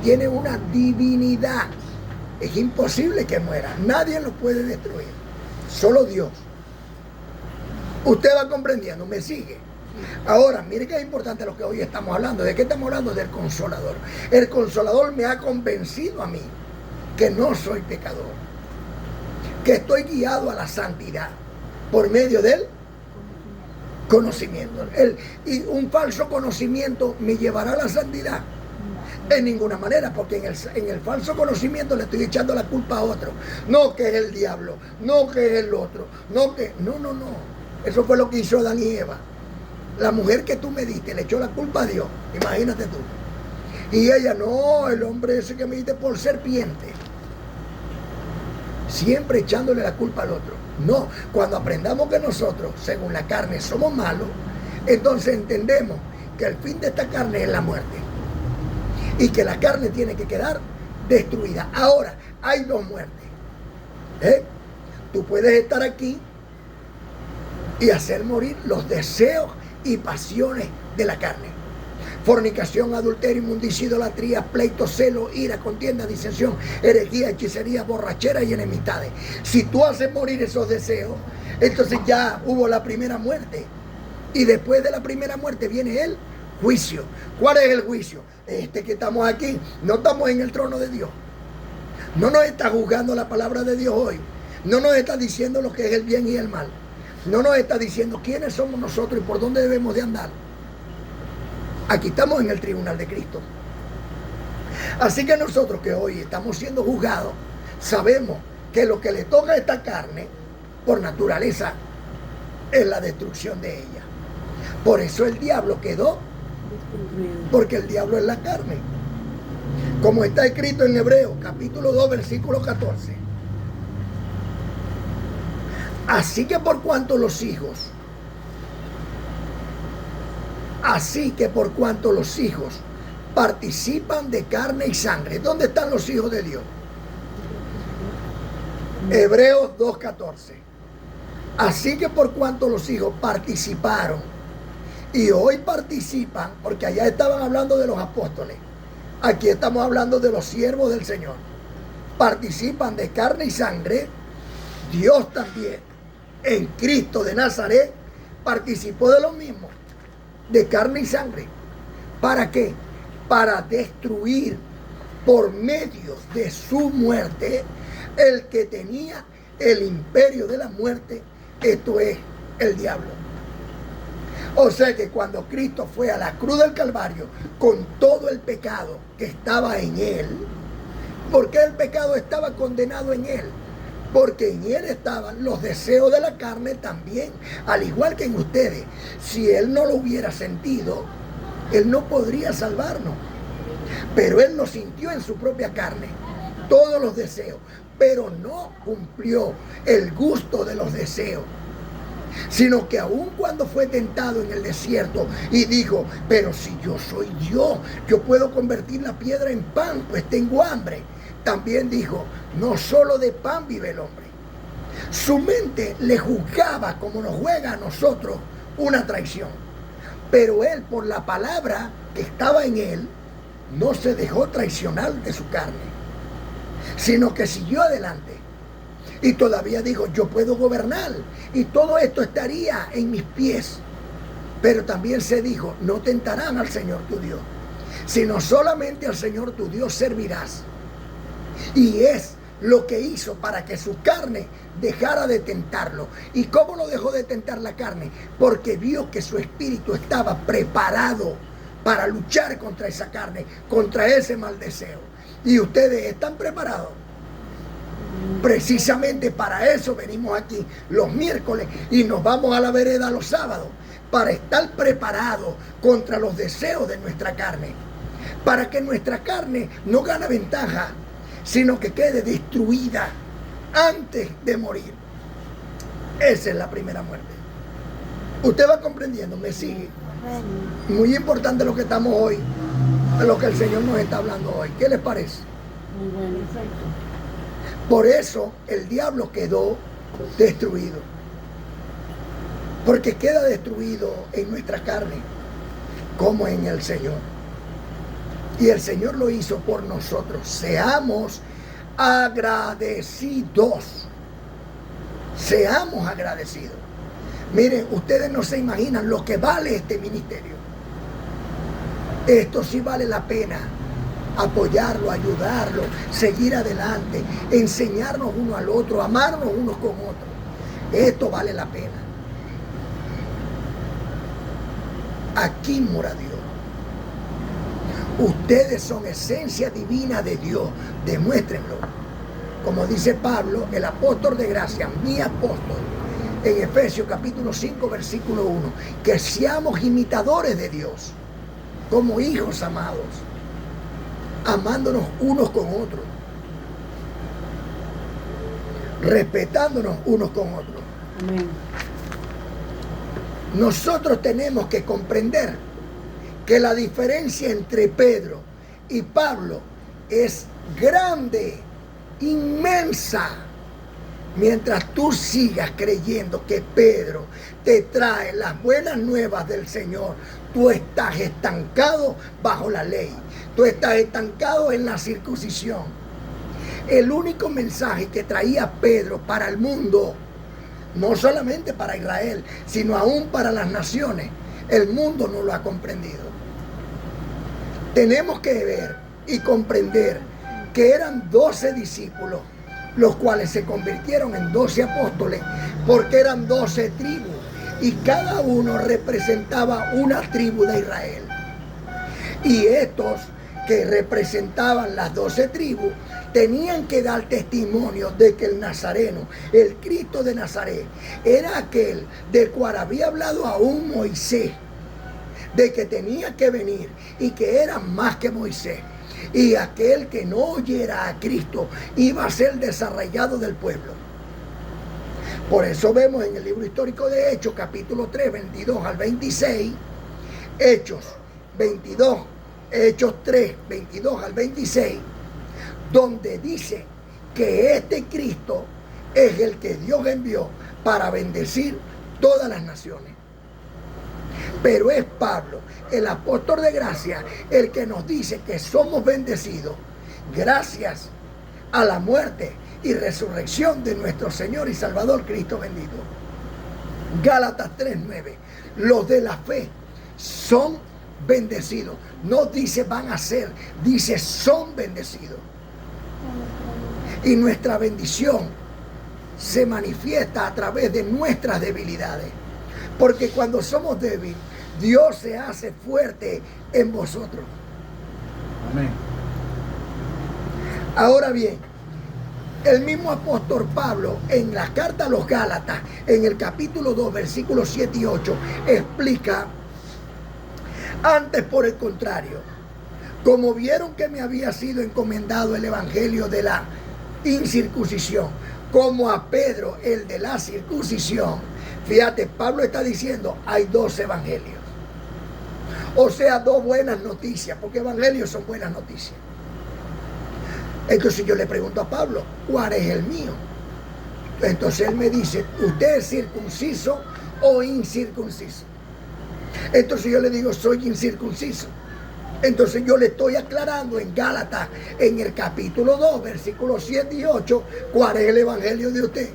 tiene una divinidad. Es imposible que muera, nadie lo puede destruir, solo Dios. Usted va comprendiendo, me sigue. Ahora, mire que es importante lo que hoy estamos hablando. ¿De qué estamos hablando? Del Consolador. El Consolador me ha convencido a mí que no soy pecador, que estoy guiado a la santidad por medio del conocimiento. Y un falso conocimiento me llevará a la santidad. En ninguna manera, porque en el falso conocimiento le estoy echando la culpa a otro. No que es el diablo, no que es el otro, no que... No. Eso fue lo que hizo Adán y Eva. La mujer que tú me diste le echó la culpa a Dios. Imagínate tú. Y ella, no, el hombre ese que me diste por serpiente. Siempre echándole la culpa al otro. No, cuando aprendamos que nosotros, según la carne, somos malos, entonces entendemos que el fin de esta carne es la muerte. Y que la carne tiene que quedar destruida. Ahora, hay dos muertes. Tú puedes estar aquí y hacer morir los deseos y pasiones de la carne. Fornicación, adulterio, inmundicia, idolatría, pleito, celo, ira, contienda, disensión, herejía, hechicería, borrachera y enemistades. Si tú haces morir esos deseos, entonces ya hubo la primera muerte. Y después de la primera muerte viene el juicio. ¿Cuál es el juicio? Este que estamos aquí, no estamos en el trono de Dios. No nos está juzgando la palabra de Dios hoy. No nos está diciendo lo que es el bien y el mal. No nos está diciendo quiénes somos nosotros y por dónde debemos de andar. Aquí estamos en el tribunal de Cristo. Así que nosotros que hoy estamos siendo juzgados, sabemos que lo que le toca a esta carne, por naturaleza, es la destrucción de ella. Por eso el diablo quedó, porque el diablo es la carne. Como está escrito en Hebreos, capítulo 2, versículo 14. Así que por cuanto los hijos participan de carne y sangre. ¿Dónde están los hijos de Dios? Hebreos 2:14. Así que por cuanto los hijos participaron y hoy participan, porque allá estaban hablando de los apóstoles, aquí estamos hablando de los siervos del Señor, participan de carne y sangre, Dios también en Cristo de Nazaret, participó de lo mismo, de carne y sangre. ¿Para qué? Para destruir por medio de su muerte el que tenía el imperio de la muerte, esto es el diablo. O sea que cuando Cristo fue a la cruz del Calvario con todo el pecado que estaba en él, ¿por qué el pecado estaba condenado en él? Porque en él estaban los deseos de la carne también, al igual que en ustedes. Si él no lo hubiera sentido, él no podría salvarnos. Pero él lo sintió en su propia carne, todos los deseos, pero no cumplió el gusto de los deseos, sino que aun cuando fue tentado en el desierto y dijo, pero si yo soy Dios, yo puedo convertir la piedra en pan, pues tengo hambre. También dijo, no solo de pan vive el hombre. Su mente le juzgaba como nos juega a nosotros una traición. Pero él, por la palabra que estaba en él, no se dejó traicionar de su carne, sino que siguió adelante. Y todavía dijo, yo puedo gobernar y todo esto estaría en mis pies. Pero también se dijo, no tentarán al Señor tu Dios, sino solamente al Señor tu Dios servirás. Y es lo que hizo para que su carne dejara de tentarlo. ¿Y cómo lo dejó de tentar la carne? Porque vio que su espíritu estaba preparado para luchar contra esa carne, contra ese mal deseo. ¿Y ustedes están preparados? Precisamente para eso venimos aquí los miércoles y nos vamos a la vereda los sábados, para estar preparados contra los deseos de nuestra carne, para que nuestra carne no gane ventaja, sino que quede destruida antes de morir. Esa es la primera muerte. Usted va comprendiendo, me sigue. Muy importante lo que estamos hoy, lo que el Señor nos está hablando hoy. ¿Qué les parece? Muy bueno, perfecto. Por eso el diablo quedó destruido, porque queda destruido en nuestra carne como en el Señor. Y el Señor lo hizo por nosotros. Seamos agradecidos. Seamos agradecidos. Miren, ustedes no se imaginan lo que vale este ministerio. Esto sí vale la pena. Apoyarlo, ayudarlo, seguir adelante, enseñarnos uno al otro, amarnos unos con otros. Esto vale la pena. Aquí mora Dios. Ustedes son esencia divina de Dios. Demuéstrenlo. Como dice Pablo, el apóstol de gracia, mi apóstol, en Efesios capítulo 5, versículo 1, que seamos imitadores de Dios, como hijos amados, amándonos unos con otros, respetándonos unos con otros. Amén. Nosotros tenemos que comprender que la diferencia entre Pedro y Pablo es grande, inmensa. Mientras tú sigas creyendo que Pedro te trae las buenas nuevas del Señor, tú estás estancado bajo la ley. Tú estás estancado en la circuncisión. El único mensaje que traía Pedro para el mundo, no solamente para Israel, sino aún para las naciones, el mundo no lo ha comprendido. Tenemos que ver y comprender que eran 12 discípulos, los cuales se convirtieron en 12 apóstoles, porque eran 12 tribus, y cada uno representaba una tribu de Israel. Y estos que representaban las 12 tribus tenían que dar testimonio de que el Nazareno, el Cristo de Nazaret, era aquel del cual había hablado aún Moisés, de que tenía que venir y que era más que Moisés. Y aquel que no oyera a Cristo iba a ser desarraigado del pueblo. Por eso vemos en el libro histórico de Hechos, capítulo 3, 22 al 26, Hechos 3, 22 al 26, donde dice que este Cristo es el que Dios envió para bendecir todas las naciones. Pero es Pablo, el apóstol de gracia, el que nos dice que somos bendecidos gracias a la muerte y resurrección de nuestro Señor y Salvador Cristo bendito. Gálatas 3:9. Los de la fe son bendecidos. No dice van a ser, dice son bendecidos. Y nuestra bendición se manifiesta a través de nuestras debilidades. Porque cuando somos débiles, Dios se hace fuerte en vosotros. Amén. Ahora bien, el mismo apóstol Pablo en la carta a los Gálatas, en el capítulo 2, versículos 7 y 8, explica: antes, por el contrario, como vieron que me había sido encomendado el evangelio de la incircuncisión, como a Pedro el de la circuncisión. Fíjate, Pablo está diciendo, hay dos evangelios. O sea, dos buenas noticias, porque evangelios son buenas noticias. Entonces yo le pregunto a Pablo, ¿cuál es el mío? Entonces él me dice, ¿usted es circunciso o incircunciso? Entonces yo le digo, soy incircunciso. Entonces yo le estoy aclarando en Gálatas, en el capítulo 2, versículos 7 y 8, cuál es el evangelio de usted.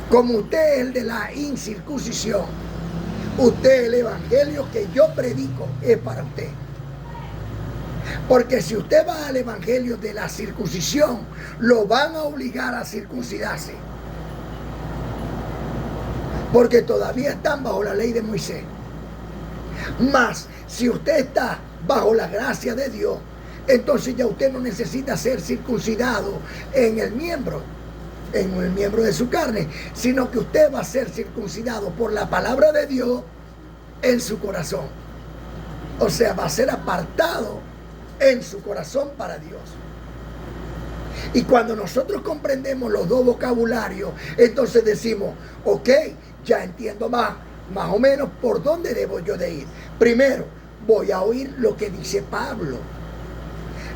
Como usted es el de la incircuncisión, usted, el evangelio que yo predico es para usted. Porque si usted va al evangelio de la circuncisión, lo van a obligar a circuncidarse. Porque todavía están bajo la ley de Moisés. Mas, si usted está bajo la gracia de Dios, entonces ya usted no necesita ser circuncidado en el miembro de su carne, sino que usted va a ser circuncidado por la palabra de Dios en su corazón. O sea, va a ser apartado en su corazón para Dios. Y cuando nosotros comprendemos los dos vocabularios, entonces decimos, ok, ya entiendo más o menos por dónde debo yo de ir. Primero, voy a oír lo que dice Pablo.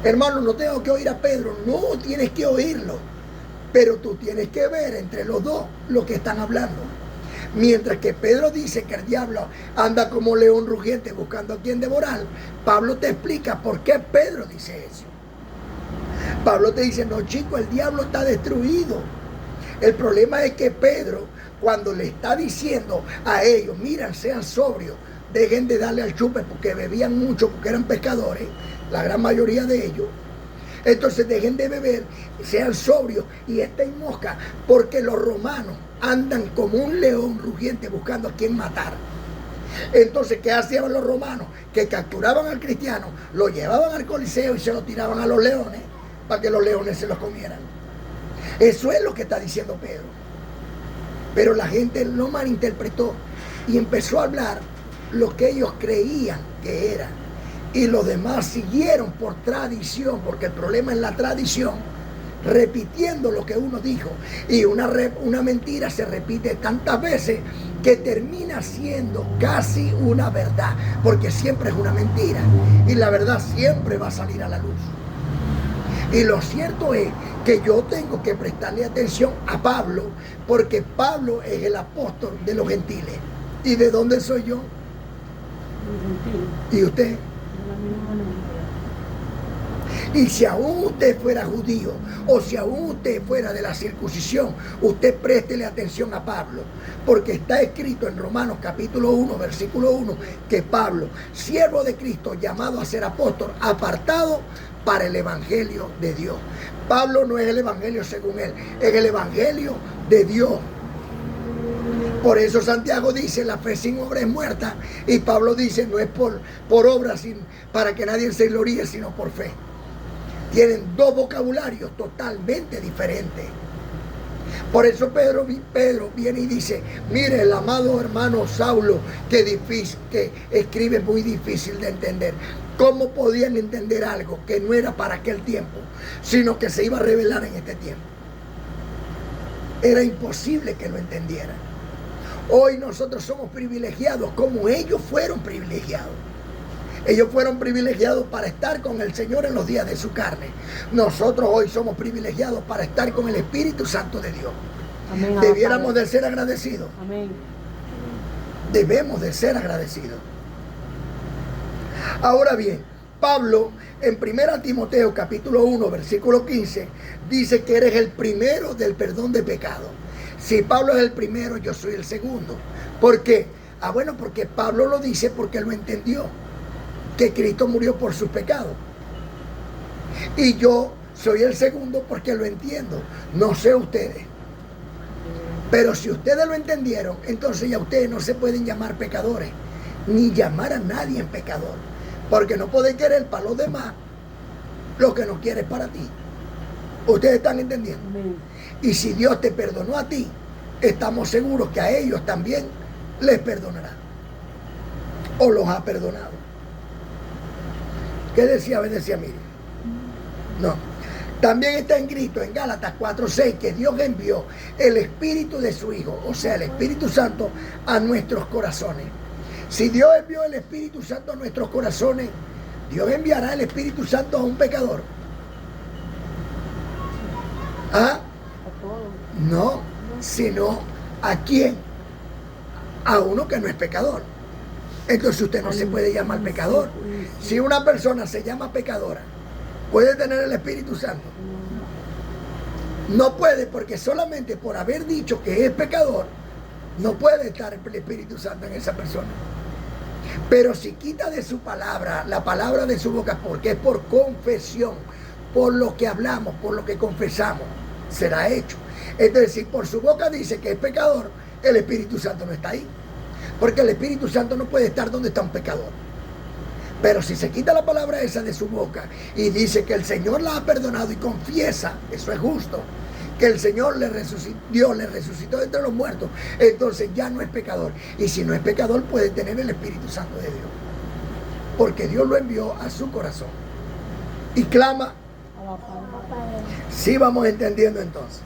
Hermano, no tengo que oír a Pedro, no tienes que oírlo, pero tú tienes que ver entre los dos lo que están hablando. Mientras que Pedro dice que el diablo anda como león rugiente buscando a quien devorar, Pablo te explica por qué Pedro dice eso. Pablo te dice, no chico, el diablo está destruido. El problema es que Pedro, cuando le está diciendo a ellos, miren, sean sobrios, dejen de darle al chupe porque bebían mucho, porque eran pescadores, la gran mayoría de ellos. Entonces dejen de beber, sean sobrios y estén mosca, porque los romanos andan como un león rugiente buscando a quien matar. Entonces, ¿qué hacían los romanos? Que capturaban al cristiano, lo llevaban al coliseo y se lo tiraban a los leones para que los leones se los comieran. Eso es lo que está diciendo Pedro. Pero la gente lo malinterpretó y empezó a hablar lo que ellos creían que era. Y los demás siguieron por tradición, porque el problema es la tradición, repitiendo lo que uno dijo. Y una mentira se repite tantas veces que termina siendo casi una verdad, porque siempre es una mentira y la verdad siempre va a salir a la luz. Y lo cierto es que yo tengo que prestarle atención a Pablo, porque Pablo es el apóstol de los gentiles. ¿Y de dónde soy yo? ¿Y usted? Y si aún usted fuera judío, o si aún usted fuera de la circuncisión, usted préstele atención a Pablo, porque está escrito en Romanos capítulo 1, versículo 1, que Pablo, siervo de Cristo, llamado a ser apóstol, apartado para el evangelio de Dios. Pablo no es el evangelio según él, es el evangelio de Dios. Por eso Santiago dice, la fe sin obra es muerta, y Pablo dice, no es por obra para que nadie se gloríe, sino por fe. Tienen dos vocabularios totalmente diferentes. Por eso Pedro viene y dice, mire, el amado hermano Saulo, que escribe muy difícil de entender. ¿Cómo podían entender algo que no era para aquel tiempo, sino que se iba a revelar en este tiempo? Era imposible que lo entendieran. Hoy nosotros somos privilegiados como ellos fueron privilegiados. Ellos fueron privilegiados para estar con el Señor en los días de su carne. Nosotros hoy somos privilegiados para estar con el Espíritu Santo de Dios. Amén. Debiéramos de ser agradecidos. Amén. Debemos de ser agradecidos. Ahora bien, Pablo en 1 Timoteo capítulo 1 versículo 15 dice que eres el primero del perdón de pecado. Si Pablo es el primero, yo soy el segundo. ¿Por qué? Bueno, porque Pablo lo dice porque lo entendió, que Cristo murió por sus pecados. Y yo soy el segundo porque lo entiendo. No sé ustedes. Pero si ustedes lo entendieron, entonces ya ustedes no se pueden llamar pecadores, ni llamar a nadie en pecador. Porque no pueden querer para los demás lo que no quieres para ti. ¿Ustedes están entendiendo? Amén. Y si Dios te perdonó a ti, estamos seguros que a ellos también les perdonará. O los ha perdonado. ¿Qué decía Miriam? No. También está escrito en Gálatas 4:6 que Dios envió el Espíritu de su Hijo, o sea, el Espíritu Santo, a nuestros corazones. Si Dios envió el Espíritu Santo a nuestros corazones, Dios enviará el Espíritu Santo a un pecador. ¿Ah? A todos. No, sino ¿a quién? A uno que no es pecador. Entonces usted no se puede llamar pecador. Si una persona se llama pecadora, ¿puede tener el Espíritu Santo? No puede, porque solamente por haber dicho que es pecador, no puede estar el Espíritu Santo en esa persona. Pero si quita de su palabra, la palabra de su boca, porque es por confesión, por lo que hablamos, por lo que confesamos, será hecho. Entonces, si por su boca dice que es pecador, el Espíritu Santo no está ahí. Porque el Espíritu Santo no puede estar donde está un pecador. Pero si se quita la palabra esa de su boca y dice que el Señor la ha perdonado y confiesa, eso es justo, que el Señor Dios le resucitó de entre los muertos, entonces ya no es pecador. Y si no es pecador, puede tener el Espíritu Santo de Dios. Porque Dios lo envió a su corazón. Y clama. Sí, vamos entendiendo entonces.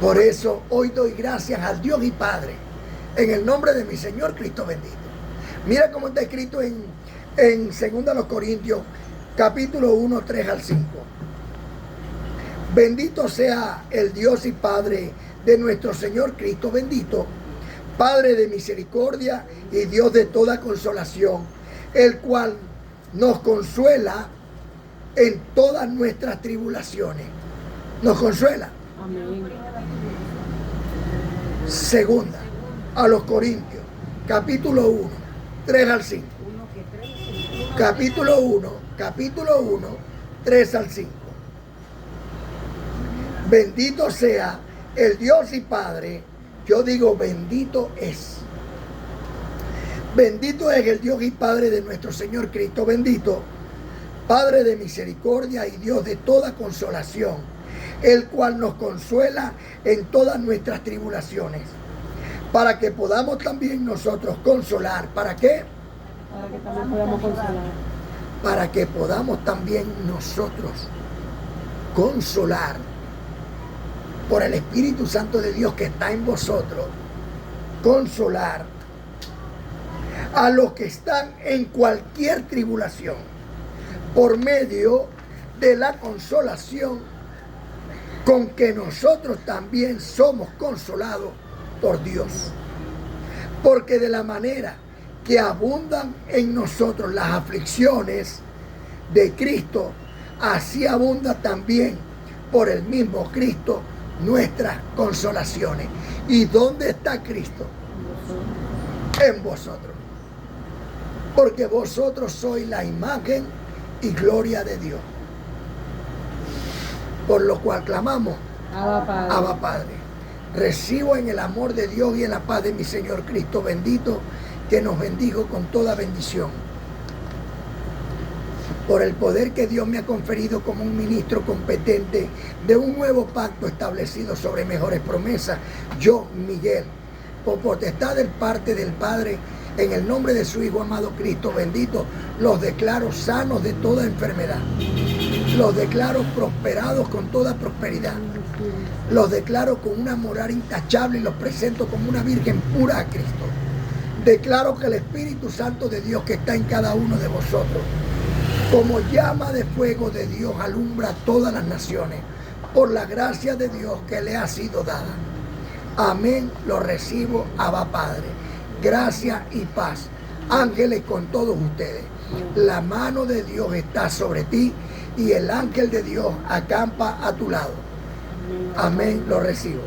Por eso hoy doy gracias al Dios y Padre, en el nombre de mi Señor Cristo bendito. Mira cómo está escrito en 2 Corintios, capítulo 1, 3 al 5. Bendito sea el Dios y Padre de nuestro Señor Cristo bendito, Padre de misericordia y Dios de toda consolación, el cual nos consuela en todas nuestras tribulaciones. Nos consuela. Amén. Segunda a los Corintios, capítulo 1, 3 al 5. Capítulo 1, 3 al 5. Bendito sea el Dios y Padre. Yo digo, bendito es. Bendito es el Dios y Padre de nuestro Señor Cristo bendito, Padre de misericordia y Dios de toda consolación, el cual nos consuela en todas nuestras tribulaciones, para que podamos también nosotros consolar. ¿Para qué? Para que también podamos consolar. Para que podamos también nosotros consolar por el Espíritu Santo de Dios que está en vosotros, consolar a los que están en cualquier tribulación, por medio de la consolación con que nosotros también somos consolados por Dios. Porque de la manera que abundan en nosotros las aflicciones de Cristo, así abunda también por el mismo Cristo nuestras consolaciones. ¿Y dónde está Cristo? En vosotros. Porque vosotros sois la imagen y gloria de Dios. Por lo cual clamamos, Abba Padre. Abba Padre. Recibo en el amor de Dios y en la paz de mi Señor Cristo bendito, que nos bendijo con toda bendición. Por el poder que Dios me ha conferido como un ministro competente de un nuevo pacto establecido sobre mejores promesas, yo, Miguel, por potestad del parte del Padre, en el nombre de su Hijo amado Cristo bendito, los declaro sanos de toda enfermedad. Los declaro prosperados con toda prosperidad. Los declaro con una moral intachable y los presento como una virgen pura a Cristo. Declaro que el Espíritu Santo de Dios que está en cada uno de vosotros, como llama de fuego de Dios, alumbra todas las naciones, por la gracia de Dios que le ha sido dada. Amén, lo recibo, Abba Padre. Gracia y paz. Ángeles con todos ustedes. La mano de Dios está sobre ti y el ángel de Dios acampa a tu lado. Amén, lo recibo.